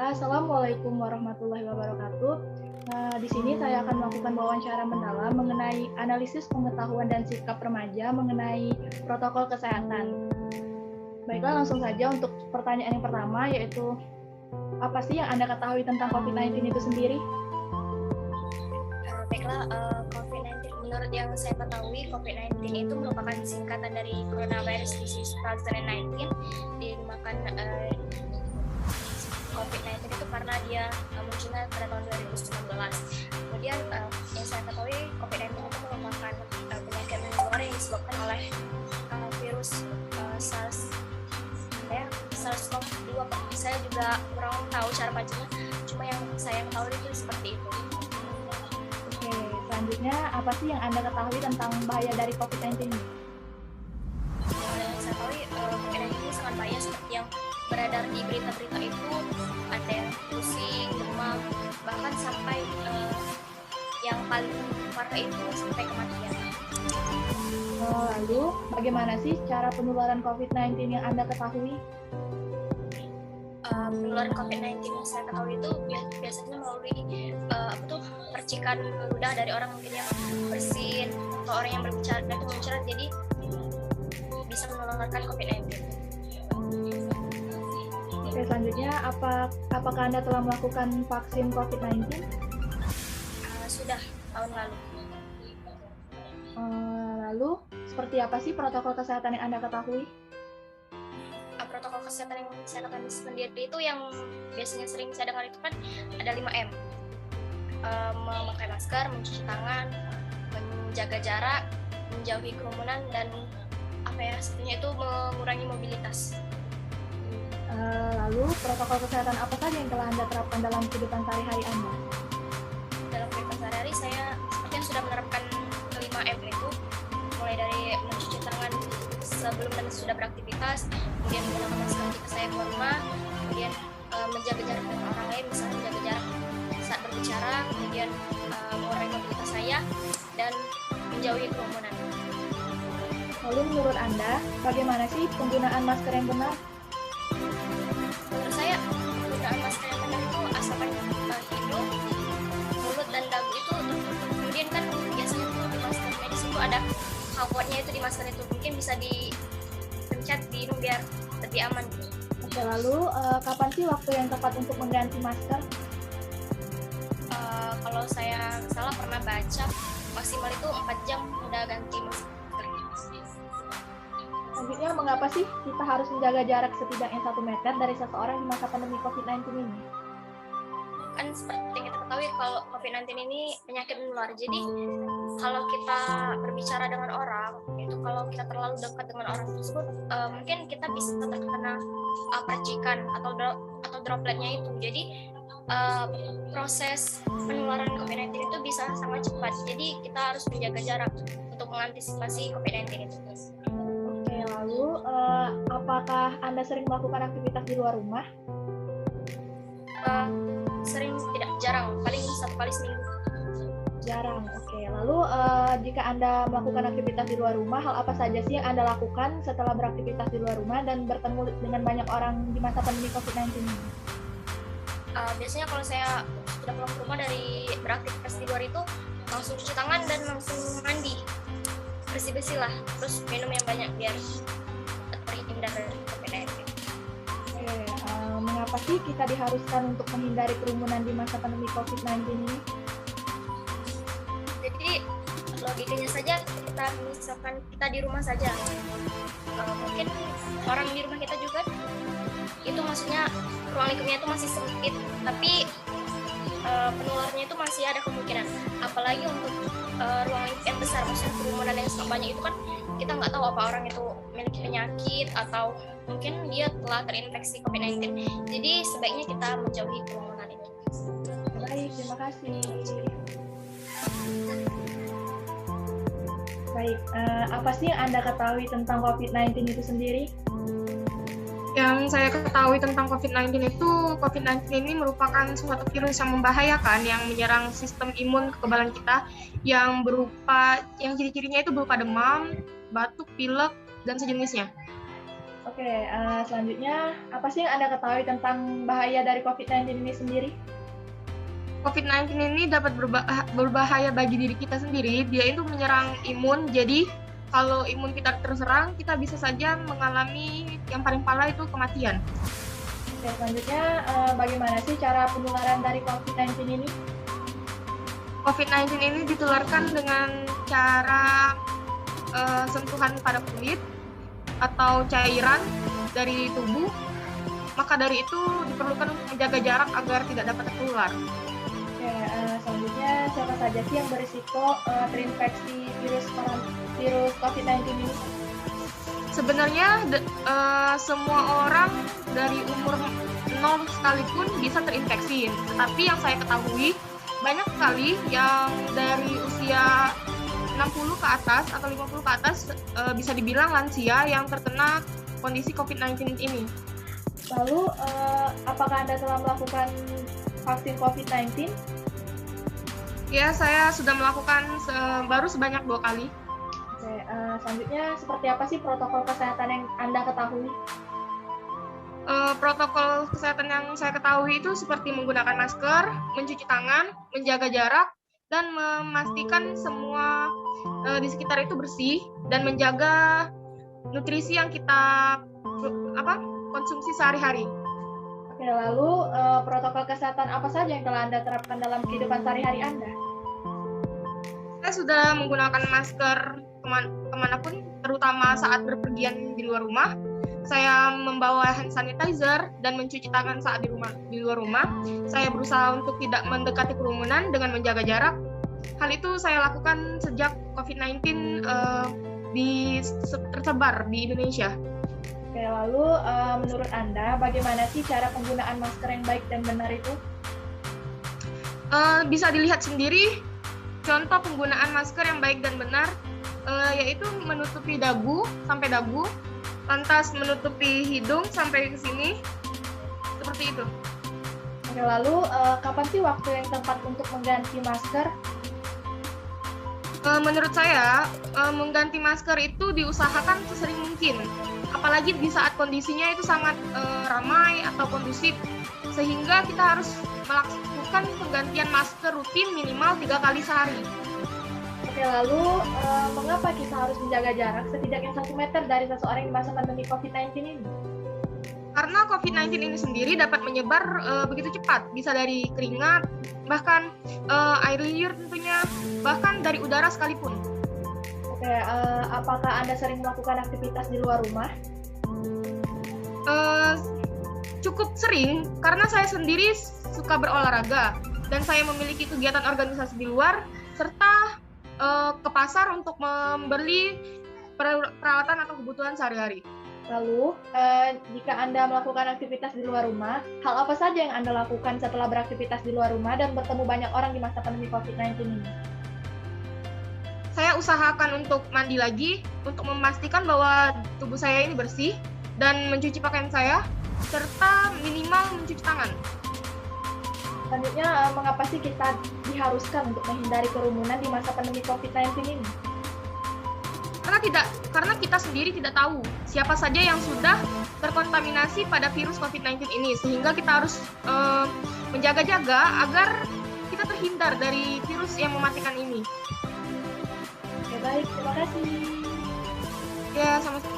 Assalamualaikum warahmatullahi wabarakatuh. Di sini saya akan melakukan wawancara mendalam mengenai analisis pengetahuan dan sikap remaja mengenai protokol kesehatan. Baiklah, langsung saja untuk pertanyaan yang pertama, yaitu apa sih yang Anda ketahui tentang COVID-19 itu sendiri? Baiklah, COVID-19 menurut yang saya ketahui, COVID-19 itu merupakan singkatan dari Coronavirus Disease 2019, dinamakan COVID-19 itu karena dia munculnya pada tahun 2019. Kemudian yang saya ketahui, COVID-19 itu merupakan penyakit menular yang disebabkan oleh virus SARS-CoV-2. Saya juga kurang tahu cara bacanya, cuma yang saya tahu itu seperti itu. Oke, selanjutnya apa sih yang Anda ketahui tentang bahaya dari COVID-19 ini? Yang saya tahu, COVID-19 ini sangat bahaya seperti yang beredar di berita-berita itu, ada yang pusing, demam, bahkan sampai yang paling parah itu sampai kematian. Lalu, bagaimana sih cara penularan COVID-19 yang Anda ketahui? Penularan COVID-19 yang saya ketahui itu biasanya melalui percikan ludah dari orang mungkin yang bersin atau orang yang berbicara itu mencerat, jadi bisa menularkan COVID-19. Oke, selanjutnya apakah Anda telah melakukan vaksin COVID-19? Sudah tahun lalu. Lalu, seperti apa sih protokol kesehatan yang Anda ketahui? Protokol kesehatan yang saya ketahui sendiri itu yang biasanya sering saya dengar itu kan ada 5M. Memakai masker, mencuci tangan, menjaga jarak, menjauhi kerumunan, dan sebenarnya itu mengurangi mobilitas. Lalu, protokol kesehatan apa saja yang telah Anda terapkan dalam kehidupan sehari-hari Anda? Dalam kehidupan sehari-hari saya sepertinya sudah menerapkan 5M itu, mulai dari mencuci tangan sebelum dan sudah beraktivitas, kemudian menggunakan masker jika saya keluar rumah, kemudian menjaga jarak dengan orang lain, misalnya menjaga jarak saat berbicara, kemudian mengurangi mobilitas saya, dan menjauhi kerumunan. Lalu menurut Anda, bagaimana sih penggunaan masker yang benar? Menurut saya, penggunaan masker yang benar itu asalkan hidung, mulut, dan dagu itu tertutup. Kemudian kan biasanya tuh di masker medis itu ada kawatnya itu di masker itu, mungkin bisa dipencet di hidung biar lebih aman. Oke, lalu kapan sih waktu yang tepat untuk mengganti masker? Kalau saya salah pernah baca, maksimal itu 4 jam udah ganti masker. Selanjutnya, mengapa sih kita harus menjaga jarak setidaknya 1 meter dari seseorang di masa pandemi COVID-19 ini? Kan seperti yang kita ketahui, kalau COVID-19 ini penyakit menular, jadi kalau kita berbicara dengan orang itu, kalau kita terlalu dekat dengan orang tersebut, mungkin kita bisa terkena percikan atau dropletnya itu. Jadi proses penularan COVID-19 itu bisa sangat cepat, jadi kita harus menjaga jarak untuk mengantisipasi COVID-19 itu. Oke, lalu apakah Anda sering melakukan aktivitas di luar rumah? Sering, tidak, jarang, paling 1 kali seminggu. Jarang, oke. Lalu jika Anda melakukan aktivitas di luar rumah, hal apa saja sih yang Anda lakukan setelah beraktivitas di luar rumah dan bertemu dengan banyak orang di masa pandemi COVID-19 ini? Biasanya kalau saya sudah pulang ke rumah dari beraktivitas di luar itu, langsung cuci tangan dan langsung mandi, bersih-bersih lah, terus minum yang banyak biar terhindar dari COVID-19. Mengapa sih kita diharuskan untuk menghindari kerumunan di masa pandemi COVID-19 ini? Jadi logikanya saja, misalkan kita di rumah saja, mungkin orang di rumah kita juga itu maksudnya ruang lingkupnya itu masih sempit, tapi penularannya itu masih ada kemungkinan. Apalagi untuk ruang lingkup yang besar, maksudnya kerumunan yang sangat banyak itu kan kita nggak tahu apa orang itu memiliki penyakit atau mungkin dia telah terinfeksi COVID-19. Jadi sebaiknya kita menjauhi kerumunan itu. Baik, terima kasih. Baik, apa sih yang Anda ketahui tentang COVID-19 itu sendiri? Yang saya ketahui tentang COVID-19 itu, COVID-19 ini merupakan suatu virus yang membahayakan yang menyerang sistem imun kekebalan kita yang ciri-cirinya itu berupa demam, batuk, pilek, dan sejenisnya. Oke, selanjutnya apa sih yang Anda ketahui tentang bahaya dari COVID-19 ini sendiri? COVID-19 ini dapat berbahaya bagi diri kita sendiri. Dia itu menyerang imun, jadi kalau imun kita terserang, kita bisa saja mengalami yang paling parah itu kematian. Oke, selanjutnya bagaimana sih cara penularan dari COVID-19 ini? COVID-19 ini ditularkan dengan cara sentuhan pada kulit atau cairan dari tubuh. Maka dari itu diperlukan untuk menjaga jarak agar tidak dapat tertular. Oke, selanjutnya siapa saja sih yang berisiko terinfeksi virus COVID-19 ini? Sebenarnya semua orang dari umur 0 sekalipun bisa terinfeksi. Tetapi yang saya ketahui banyak sekali yang dari usia 60 ke atas atau 50 ke atas bisa dibilang lansia yang terkena kondisi COVID-19 ini. Lalu, apakah Anda telah melakukan vaksin COVID-19? Ya, saya sudah melakukan baru sebanyak 2 kali. Oke, selanjutnya seperti apa sih protokol kesehatan yang Anda ketahui? Protokol kesehatan yang saya ketahui itu seperti menggunakan masker, mencuci tangan, menjaga jarak, dan memastikan semua di sekitar itu bersih dan menjaga nutrisi yang kita konsumsi sehari-hari. Oke, lalu protokol kesehatan apa saja yang telah Anda terapkan dalam kehidupan sehari-hari Anda? Saya sudah menggunakan masker kemanapun, terutama saat berpergian di luar rumah. Saya membawa hand sanitizer dan mencuci tangan saat di luar rumah. Saya berusaha untuk tidak mendekati kerumunan dengan menjaga jarak. Hal itu saya lakukan sejak COVID-19 tersebar di Indonesia. Oke, lalu menurut Anda bagaimana sih cara penggunaan masker yang baik dan benar itu? Bisa dilihat sendiri contoh penggunaan masker yang baik dan benar, yaitu menutupi dagu sampai dagu, lantas menutupi hidung sampai ke sini, seperti itu. Oke, lalu kapan sih waktu yang tepat untuk mengganti masker? Menurut saya, mengganti masker itu diusahakan sesering mungkin, apalagi di saat kondisinya itu sangat ramai atau kondusif, sehingga kita harus melakukan penggantian masker rutin minimal 3 kali sehari. Oke, lalu mengapa kita harus menjaga jarak setidaknya 1 meter dari seseorang di masa pandemi COVID-19 ini? Karena COVID-19 ini sendiri dapat menyebar begitu cepat, bisa dari keringat, bahkan air liur tentunya, bahkan dari udara sekalipun. Oke, apakah Anda sering melakukan aktivitas di luar rumah? Cukup sering, karena saya sendiri suka berolahraga, dan saya memiliki kegiatan organisasi di luar, serta ke pasar untuk membeli peralatan atau kebutuhan sehari-hari. Lalu, jika Anda melakukan aktivitas di luar rumah, hal apa saja yang Anda lakukan setelah beraktivitas di luar rumah dan bertemu banyak orang di masa pandemi COVID-19 ini? Saya usahakan untuk mandi lagi, untuk memastikan bahwa tubuh saya ini bersih, dan mencuci pakaian saya, serta minimal mencuci tangan. Selanjutnya, mengapa sih kita diharuskan untuk menghindari kerumunan di masa pandemi COVID-19 ini? Karena kita sendiri tidak tahu siapa saja yang sudah terkontaminasi pada virus COVID-19 ini, sehingga kita harus menjaga-jaga agar kita terhindar dari virus yang mematikan ini. Oke, baik, terima kasih. Ya, sama-sama.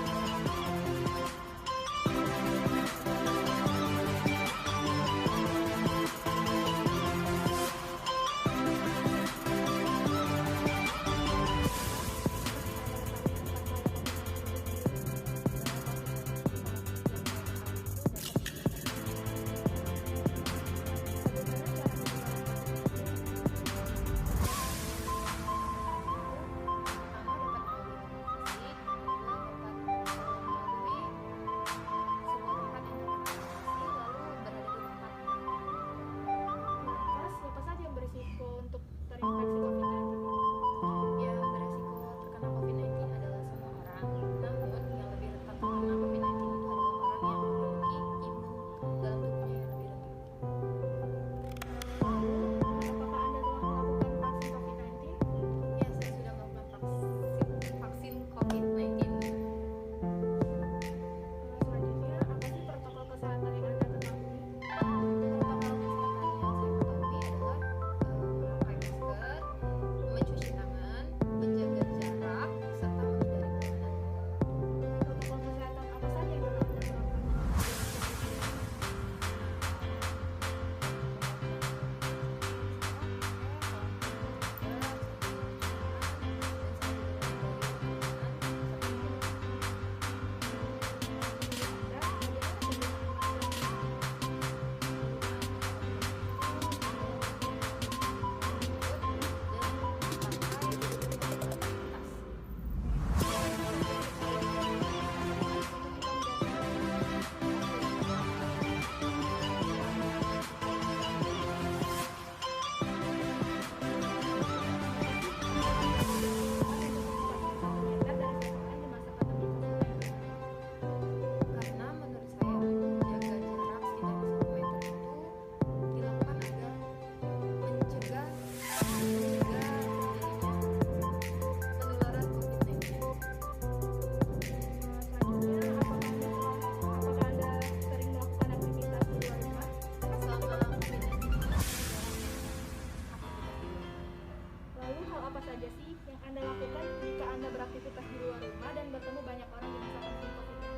Anda lakukan jika Anda beraktivitas di luar rumah dan bertemu banyak orang di masa pandemi COVID-19?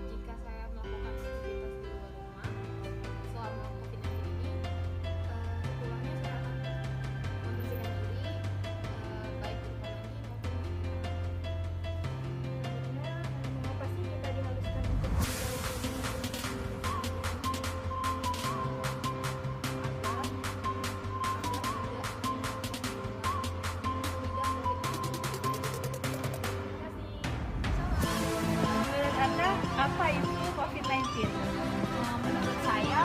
Jika saya melakukan aktivitas di luar rumah selama COVID-19 ini, keluarnya saya akan membersihkan diri, baik berupa mandi maupun Sebenarnya, mengapa sih kita diharuskan untuk menghindari kerumunan? Menurut Anda, apa itu COVID-19? Menurut saya,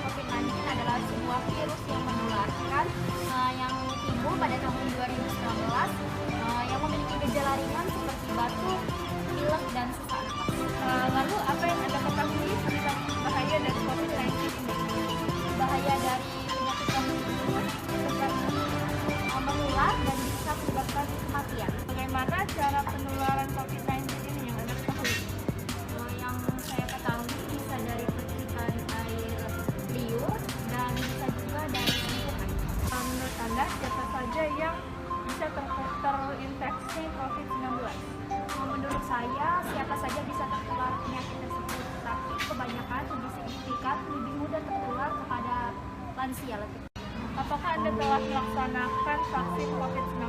COVID-19 adalah sebuah virus yang menularkan yang timbul pada tahun 2019 yang memiliki gejala ringan seperti batuk, pilek, dan sesak napas. Lalu, apa yang Anda ketahui tentang bahaya dari COVID-19 ini? Bahaya dari penyakit tersebut seperti menular dan bisa menyebabkan kematian. Bagaimana cara penularan COVID-19 ini yang Anda ketahui? Yang saya ketahui bisa dari percikan air liur dan bisa juga dari sentuhan. Menurut Anda, siapa saja yang bisa terinfeksi COVID-19? Menurut saya, siapa saja bisa tertular penyakit tersebut, tapi kebanyakan lebih signifikan lebih mudah tertular kepada lansia lebih. Apakah Anda telah melaksanakan vaksin COVID-19?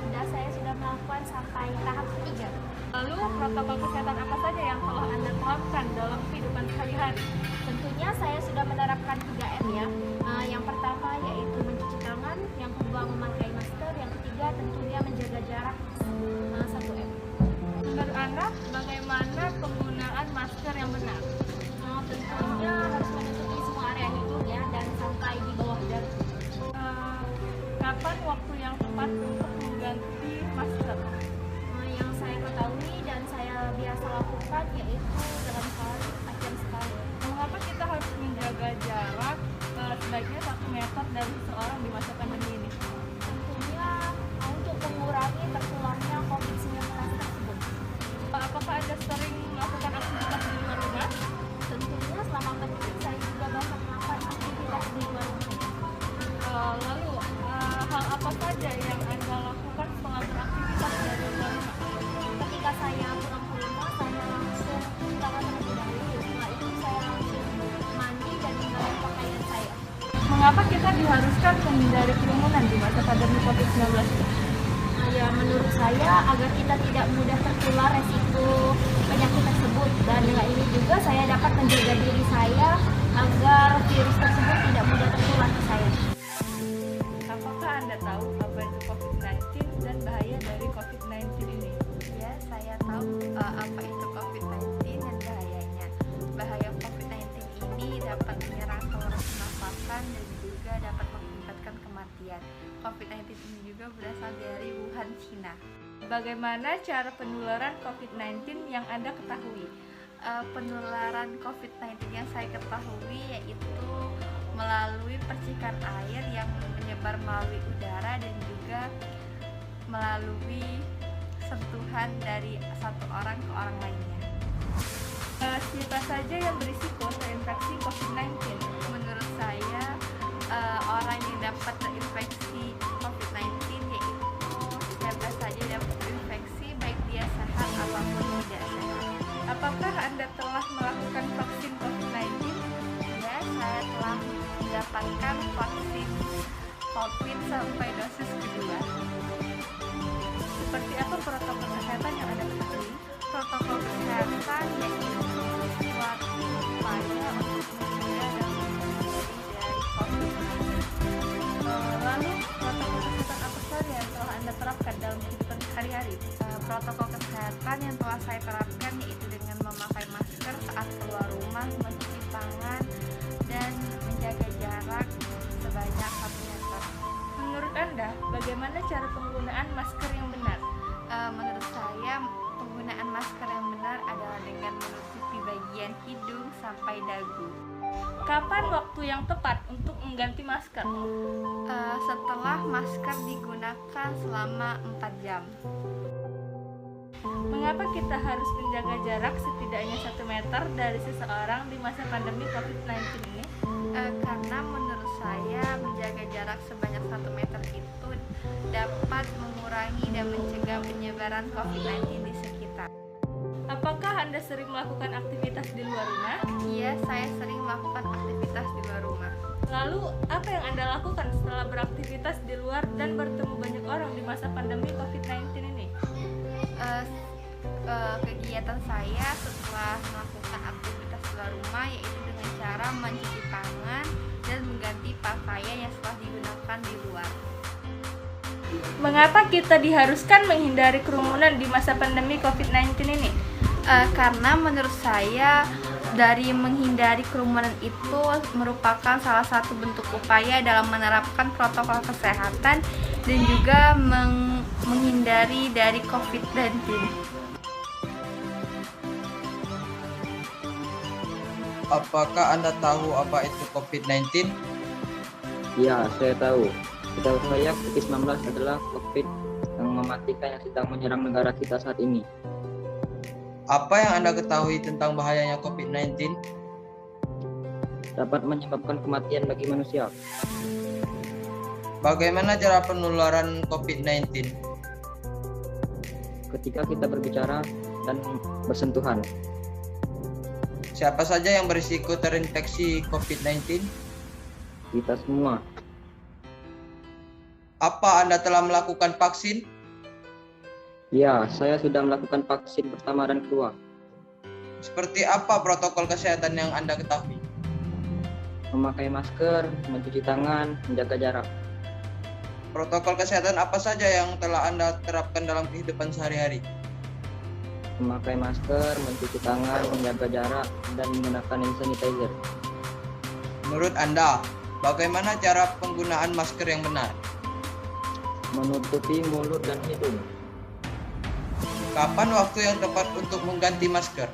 Saya sudah melakukan sampai tahap ketiga. Lalu, protokol kesehatan apa saja yang telah Anda terapkan dalam kehidupan sehari-hari? Tentunya saya sudah menerapkan 3M ya. Yang pertama yaitu mencuci tangan, yang kedua memakai masker, yang ketiga tentunya menjaga jarak 1M. Menurut Anda, bagaimana penggunaan masker yang benar? Tentunya harus menutupi semua area hidung ya dan sampai di bawah dagu. Kapan waktu yang tepat untuk mengganti masker? Yang saya ketahui dan saya biasa lakukan yaitu dalam sehari 4 jam sekali. Mengapa kita harus menjaga jarak sebaiknya 1 meter dari seseorang di masa pandemi ini? Tentunya untuk mengurangi tertularnya COVID-19 tersebut. Apakah Anda sering melakukan aktivitas di luar rumah? Tentunya selama pandemi saya juga banyak melakukan aktivitas di luar rumah. Lalu, hal apa saja yang Anda lakukan setelah beraktivitas dari luar rumah? Ketika saya pulang ke rumah, saya langsung cuci tangan terlebih dahulu. Setelah itu saya langsung mandi dan mengganti pakaian saya. Mengapa kita diharuskan menghindari kerumunan di masa pandemi COVID-19? Ya, menurut saya agar kita tidak mudah tertular resiko penyakit tersebut, dan dengan ini juga saya dapat menjaga diri saya agar virus tersebut tidak mudah tertular ke saya. Apakah Anda tahu apa itu COVID-19 dan bahaya dari COVID-19 ini? Ya, saya tahu apa itu COVID-19 dan bahayanya. Bahaya COVID-19 ini dapat menyerang saluran pernafasan dan juga dapat mengakibatkan kematian. COVID-19 ini juga berasal dari Wuhan, Cina. Bagaimana cara penularan COVID-19 yang Anda ketahui? Penularan COVID-19 yang saya ketahui yaitu melalui percikan air yang menyebar melalui udara dan juga melalui sentuhan dari satu orang ke orang lainnya. Siapa saja yang berisiko terinfeksi COVID-19? Menurut saya, orang yang dapat terinfeksi COVID-19 yaitu siapa saja yang dapat terinfeksi, baik dia sehat ataupun tidak sehat. Apakah Anda telah melakukan vaksin COVID-19? Ya, saya telah mendapatkan vaksin COVID sampai dosis kedua. Seperti apa protokol kesehatan yang Anda ketahui? Protokol kesehatan yaitu suatu upaya untuk mencegah dan melindungi dari COVID-19. Lalu, protokol kesehatan apa saja yang telah Anda terapkan dalam kehidupan sehari-hari? Protokol kesehatan yang telah saya terapkan yaitu dengan memakai masker saat keluar rumah, mencuci tangan, dan menjaga jarak sebanyak 1 meter. Menurut Anda, bagaimana cara penggunaan masker yang benar? Menurut saya, penggunaan masker yang benar adalah dengan menutupi bagian hidung sampai dagu. Kapan waktu yang tepat untuk mengganti masker? Setelah masker digunakan selama 4 jam. Mengapa kita harus menjaga jarak setidaknya 1 meter dari seseorang di masa pandemi COVID-19 ini? Karena menurut saya menjaga jarak jarak sebanyak 1 meter itu dapat mengurangi dan mencegah penyebaran COVID-19 di sekitar. Apakah Anda sering melakukan aktivitas di luar rumah? Iya, saya sering melakukan aktivitas di luar rumah. Lalu, apa yang Anda lakukan setelah beraktivitas di luar dan bertemu banyak orang di masa pandemi COVID-19 ini? Kegiatan saya setelah melakukan aktivitas di luar rumah yaitu dengan cara mencuci tangan dan mengganti pakaian yang setelah digunakan di luar. Mengapa kita diharuskan menghindari kerumunan di masa pandemi COVID-19 ini? Karena menurut saya dari menghindari kerumunan itu merupakan salah satu bentuk upaya dalam menerapkan protokol kesehatan dan juga menghindari dari COVID-19. Apakah Anda tahu apa itu COVID-19? Ya, saya tahu. Setahu saya COVID-19 adalah COVID yang mematikan yang sedang menyerang negara kita saat ini. Apa yang Anda ketahui tentang bahayanya COVID-19? Dapat menyebabkan kematian bagi manusia. Bagaimana cara penularan COVID-19? Ketika kita berbicara dan bersentuhan, Siapa saja yang berisiko terinfeksi COVID-19? kita semua. Apa Anda telah melakukan vaksin? Ya, saya sudah melakukan vaksin pertama dan kedua. Seperti apa protokol kesehatan yang Anda ketahui? Memakai masker, mencuci tangan, menjaga jarak. Protokol kesehatan apa saja yang telah Anda terapkan dalam kehidupan sehari-hari? Memakai masker, mencuci tangan, menjaga jarak, dan menggunakan hand sanitizer. Menurut Anda, bagaimana cara penggunaan masker yang benar? Menutupi mulut dan hidung. Kapan waktu yang tepat untuk mengganti masker?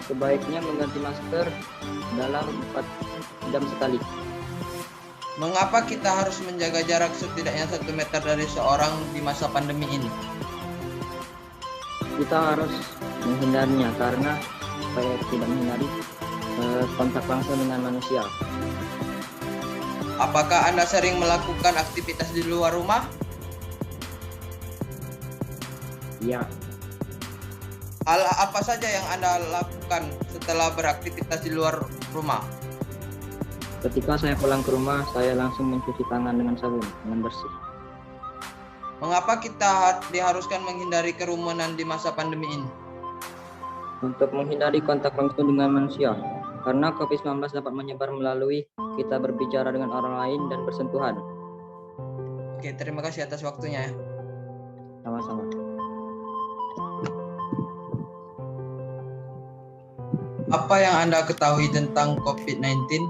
Sebaiknya mengganti masker dalam 4 jam sekali. Mengapa kita harus menjaga jarak setidaknya 1 meter dari seorang di masa pandemi ini? Kita harus menghindarinya karena supaya tidak menghindari kontak langsung dengan manusia. Apakah Anda sering melakukan aktivitas di luar rumah? Ya, Hal apa saja yang Anda lakukan setelah beraktivitas di luar rumah? ketika saya pulang ke rumah, saya langsung mencuci tangan dengan sabun dengan bersih. Mengapa kita diharuskan menghindari kerumunan di masa pandemi ini? Untuk menghindari kontak langsung dengan manusia, karena COVID-19 dapat menyebar melalui kita berbicara dengan orang lain dan bersentuhan. Oke, terima kasih atas waktunya ya. Sama-sama. Apa yang Anda ketahui tentang COVID-19?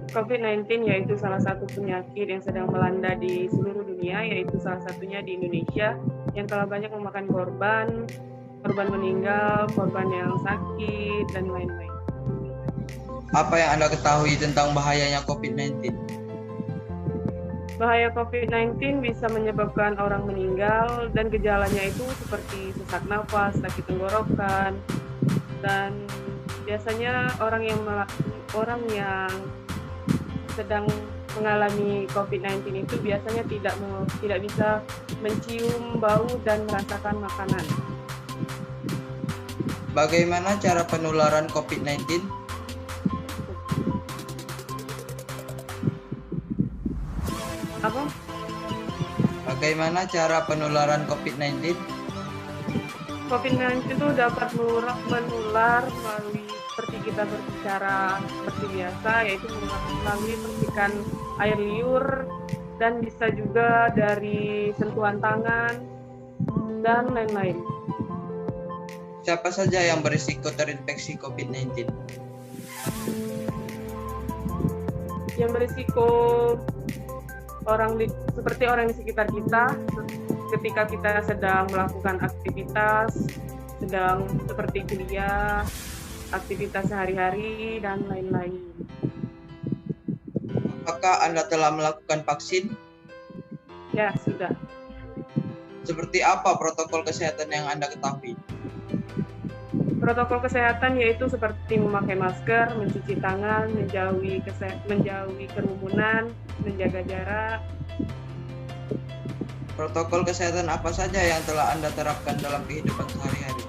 COVID-19 yaitu salah satu penyakit yang sedang melanda di seluruh dunia, yaitu salah satunya di Indonesia yang telah banyak memakan korban meninggal, korban yang sakit, dan lain-lain. Apa yang Anda ketahui tentang bahayanya COVID-19? Bahaya COVID-19 bisa menyebabkan orang meninggal dan gejalanya itu seperti sesak nafas, sakit tenggorokan, dan biasanya orang yang sedang mengalami COVID-19 itu biasanya tidak bisa mencium bau dan merasakan makanan. Bagaimana cara penularan COVID-19? Apa? Bagaimana cara penularan COVID-19? COVID-19 itu dapat menular melalui seperti kita berbicara seperti biasa, yaitu melalui percikan air liur, dan bisa juga dari sentuhan tangan dan lain-lain. Siapa saja yang berisiko terinfeksi COVID-19? Yang berisiko seperti orang di sekitar kita ketika kita sedang melakukan aktivitas, sedang seperti kuliah, aktivitas sehari-hari, dan lain-lain. Apakah Anda telah melakukan vaksin? Ya, sudah. Seperti apa protokol kesehatan yang Anda ketahui? Protokol kesehatan yaitu seperti memakai masker, mencuci tangan, menjauhi kerumunan, menjaga jarak. Protokol kesehatan apa saja yang telah Anda terapkan dalam kehidupan sehari-hari?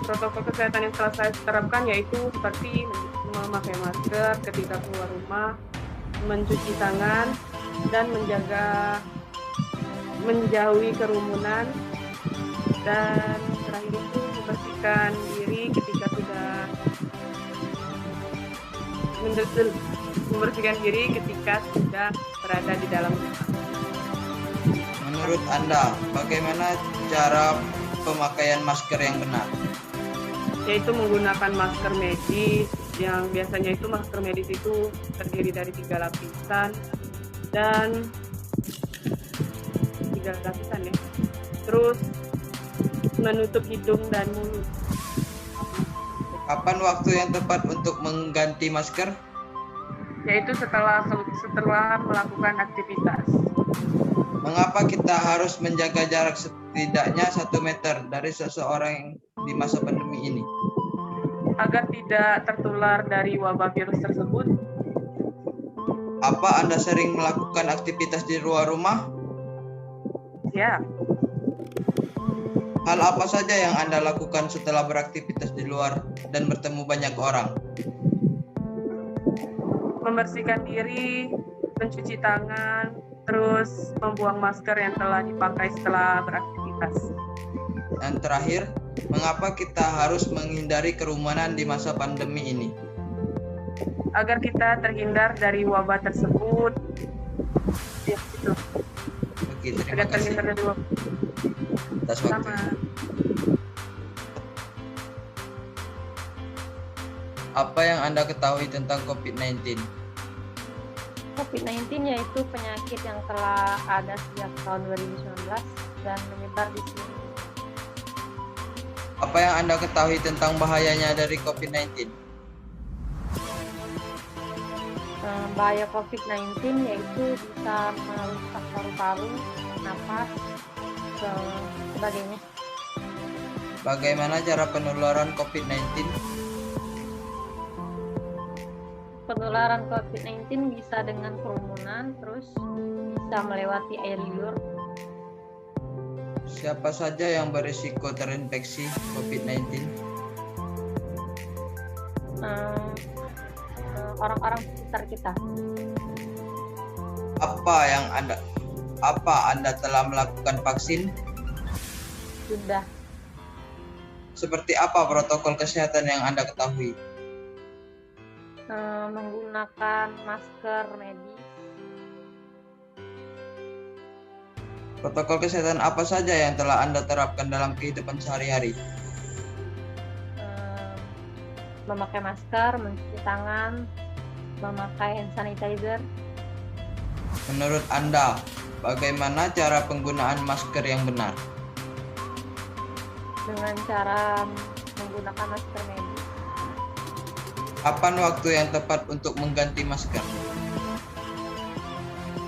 Protokol kesehatan yang telah saya terapkan yaitu seperti memakai masker ketika keluar rumah, mencuci tangan, dan menjauhi kerumunan, dan terakhir itu membersihkan diri ketika sudah berada di dalam rumah. Menurut Anda, bagaimana cara pemakaian masker yang benar? Yaitu menggunakan masker medis, yang biasanya itu masker medis itu terdiri dari 3 lapisan dan 3 lapisan ya. Terus menutup hidung dan mulut. Kapan waktu yang tepat untuk mengganti masker? Yaitu setelah melakukan aktivitas. Mengapa kita harus menjaga jarak setidaknya 1 meter dari seseorang di masa pandemi ini? Agar tidak tertular dari wabah virus tersebut. Apa Anda sering melakukan aktivitas di luar rumah? Ya, Hal apa saja yang Anda lakukan setelah beraktivitas di luar dan bertemu banyak orang? membersihkan diri, mencuci tangan, terus membuang masker yang telah dipakai setelah beraktivitas. Dan terakhir, mengapa kita harus menghindari kerumunan di masa pandemi ini? Agar kita terhindar dari wabah tersebut. Ya, itu. Oke, terima Agar kasih terhindar dari wabah. atas waktu. Sama. Apa yang Anda ketahui tentang COVID-19? COVID-19 yaitu penyakit yang telah ada sejak tahun 2019 dan menyebar di seluruh dunia. Apa yang Anda ketahui tentang bahayanya dari COVID-19? Bahaya COVID-19 yaitu bisa merusak paru-paru, napas, sebagainya. Bagaimana cara penularan COVID-19? Penularan COVID-19 bisa dengan kerumunan, terus bisa melewati air liur. Siapa saja yang berisiko terinfeksi COVID-19? Orang-orang sekitar kita. Apa Anda telah melakukan vaksin? Sudah. Seperti apa protokol kesehatan yang Anda ketahui? Menggunakan masker medis. Protokol kesehatan apa saja yang telah Anda terapkan dalam kehidupan sehari-hari? Memakai masker, mencuci tangan, memakai hand sanitizer. Menurut Anda, bagaimana cara penggunaan masker yang benar? Dengan cara menggunakan masker medis. Kapan waktu yang tepat untuk mengganti masker?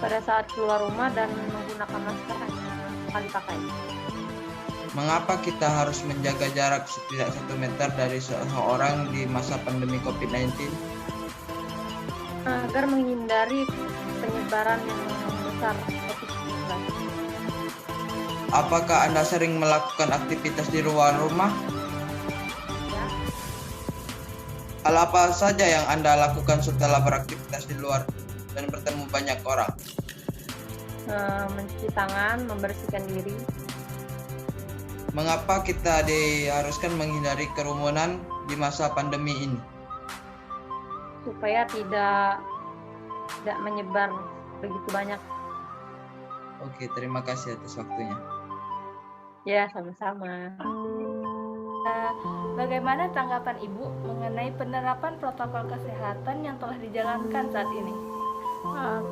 Pada saat keluar rumah dan menggunakan masker hanya sekali pakai. Mengapa kita harus menjaga jarak setidak 1 meter dari seseorang di masa pandemi COVID-19? Agar menghindari penyebaran yang besar COVID-19. Apakah Anda sering melakukan aktivitas di luar rumah? Ya, Hal apa saja yang Anda lakukan setelah beraktivitas di luar dan bertemu banyak orang? mencuci tangan, membersihkan diri. Mengapa kita diharuskan menghindari kerumunan di masa pandemi ini? Supaya tidak menyebar begitu banyak. Oke, terima kasih atas waktunya. Ya, sama-sama. Bagaimana tanggapan Ibu mengenai penerapan protokol kesehatan yang telah dijalankan saat ini?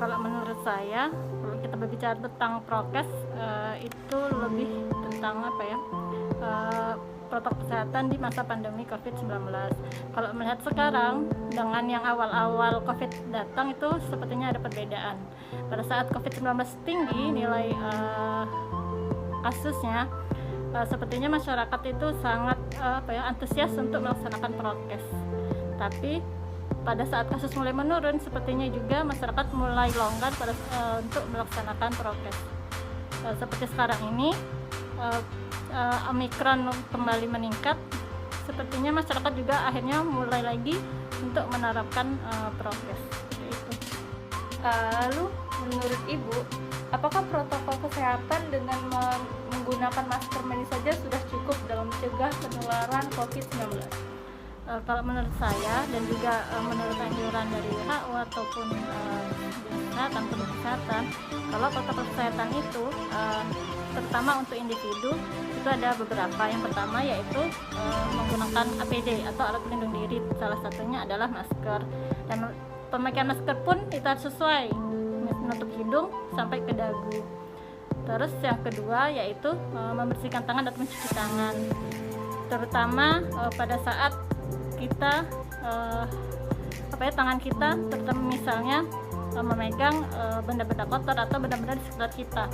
Kalau menurut saya, kalau kita berbicara tentang prokes, itu lebih tentang protokol kesehatan di masa pandemi COVID-19. Kalau melihat sekarang dengan yang awal-awal COVID datang itu sepertinya ada perbedaan. Pada saat COVID-19 tinggi nilai kasusnya, sepertinya masyarakat itu sangat antusias untuk melaksanakan prokes. Tapi pada saat kasus mulai menurun, sepertinya juga masyarakat mulai longgar untuk melaksanakan prokes. Seperti sekarang ini, Omikron kembali meningkat, sepertinya masyarakat juga akhirnya mulai lagi untuk menerapkan prokes. Seperti itu. Lalu menurut Ibu, apakah protokol kesehatan dengan menggunakan masker medis saja sudah cukup dalam mencegah penularan COVID-19? Kalau menurut saya dan juga menurut anjuran dari WHO ataupun kesehatan, kalau protokol kesehatan itu terutama untuk individu itu ada beberapa. Yang pertama yaitu menggunakan APD atau alat pelindung diri, salah satunya adalah masker, dan pemakaian masker pun itu harus sesuai, menutup hidung sampai ke dagu. Terus yang kedua yaitu membersihkan tangan atau mencuci tangan, terutama pada saat kita tangan kita, terutama misalnya memegang benda-benda kotor atau benda-benda di sekitar kita.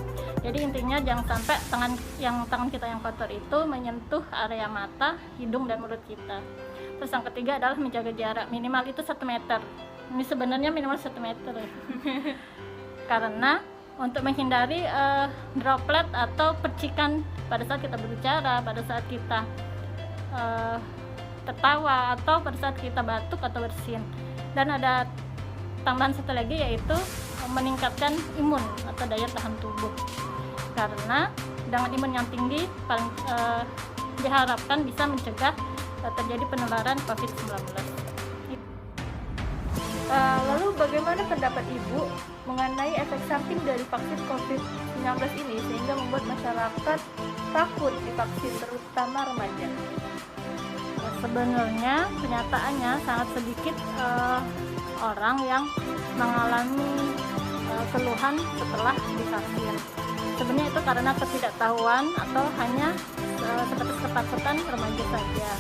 Jadi intinya jangan sampai tangan kita yang kotor itu menyentuh area mata, hidung, dan mulut kita. Terus yang ketiga adalah menjaga jarak, minimal itu 1 meter. Ini sebenarnya minimal 1 meter ya. Karena untuk menghindari droplet atau percikan pada saat kita berbicara, pada saat kita tertawa, atau pada saat kita batuk atau bersin. Dan ada tambahan satu lagi yaitu meningkatkan imun atau daya tahan tubuh, karena dengan imun yang tinggi paling diharapkan bisa mencegah terjadi penularan COVID-19. Lalu bagaimana pendapat Ibu mengenai efek samping dari vaksin COVID-19 ini sehingga membuat masyarakat takut divaksin, terutama remaja? Sebenarnya kenyataannya sangat sedikit orang yang mengalami keluhan setelah divaksin. Sebenarnya itu karena ketidaktahuan atau hanya seperti ketakutan remaja saja.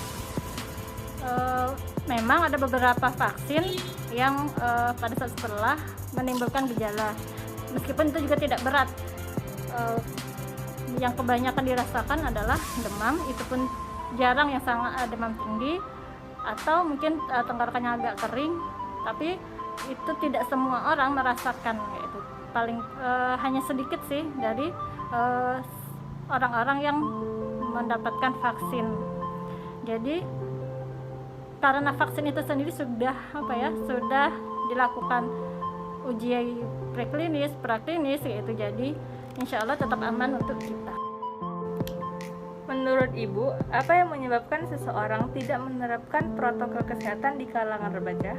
Memang ada beberapa vaksin yang pada saat setelah menimbulkan gejala, meskipun itu juga tidak berat. Yang kebanyakan dirasakan adalah demam, itu pun jarang yang sangat demam tinggi, atau mungkin tenggorokannya agak kering, tapi itu tidak semua orang merasakan, yaitu paling hanya sedikit sih dari orang-orang yang mendapatkan vaksin. Jadi karena vaksin itu sendiri sudah dilakukan uji preklinis, praklinis, yaitu jadi insya Allah tetap aman untuk kita. Menurut Ibu, apa yang menyebabkan seseorang tidak menerapkan protokol kesehatan di kalangan remaja?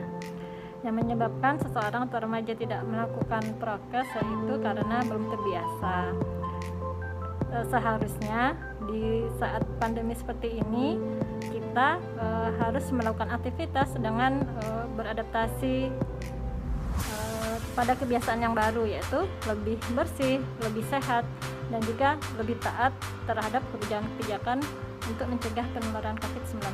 Yang menyebabkan seseorang atau remaja tidak melakukan prokes itu karena belum terbiasa. Seharusnya di saat pandemi seperti ini kita harus melakukan aktivitas dengan beradaptasi pada kebiasaan yang baru, yaitu lebih bersih, lebih sehat, dan juga lebih taat terhadap kebijakan-kebijakan untuk mencegah penularan COVID-19.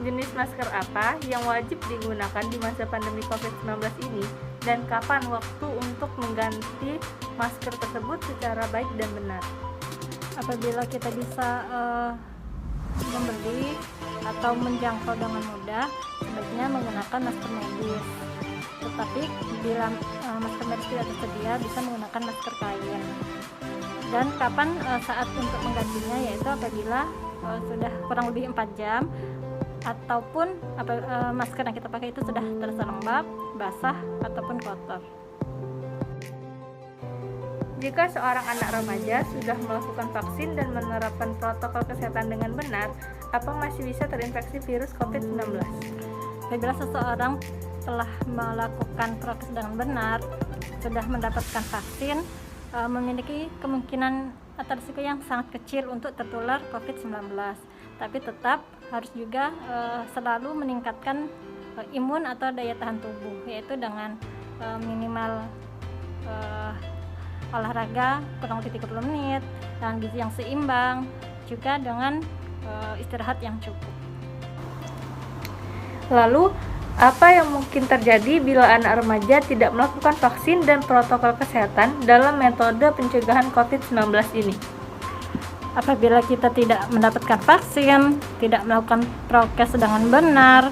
Jenis masker apa yang wajib digunakan di masa pandemi COVID-19 ini, dan kapan waktu untuk mengganti masker tersebut secara baik dan benar? Apabila kita bisa membeli atau menjangkau dengan mudah, sebaiknya menggunakan masker medis. Tetapi bila masker medis tidak tersedia, bisa menggunakan masker kain. Dan kapan saat untuk menggantinya, yaitu apabila sudah kurang lebih 4 jam ataupun masker yang kita pakai itu sudah terasa lembab, basah, ataupun kotor. Jika seorang anak remaja sudah melakukan vaksin dan menerapkan protokol kesehatan dengan benar, apa masih bisa terinfeksi virus COVID-19? Apabila seseorang telah melakukan prokes dengan benar, sudah mendapatkan vaksin, memiliki kemungkinan atau risiko yang sangat kecil untuk tertular COVID-19. Tapi tetap harus juga selalu meningkatkan imun atau daya tahan tubuh, yaitu dengan minimal olahraga kurang lebih 30 menit, dan gizi yang seimbang, juga dengan istirahat yang cukup. Lalu Apa yang mungkin terjadi bila anak remaja tidak melakukan vaksin dan protokol kesehatan dalam metode pencegahan COVID-19 ini? Apabila kita tidak mendapatkan vaksin, tidak melakukan prokes dengan benar,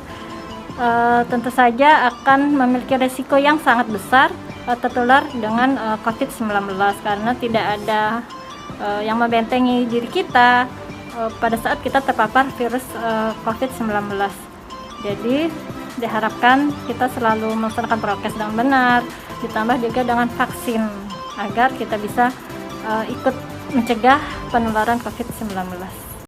tentu saja akan memiliki risiko yang sangat besar tertular dengan COVID-19 karena tidak ada yang membentengi diri kita pada saat kita terpapar virus COVID-19. Jadi diharapkan kita selalu melaksanakan prokes dengan benar, ditambah juga dengan vaksin agar kita bisa ikut mencegah penularan COVID-19.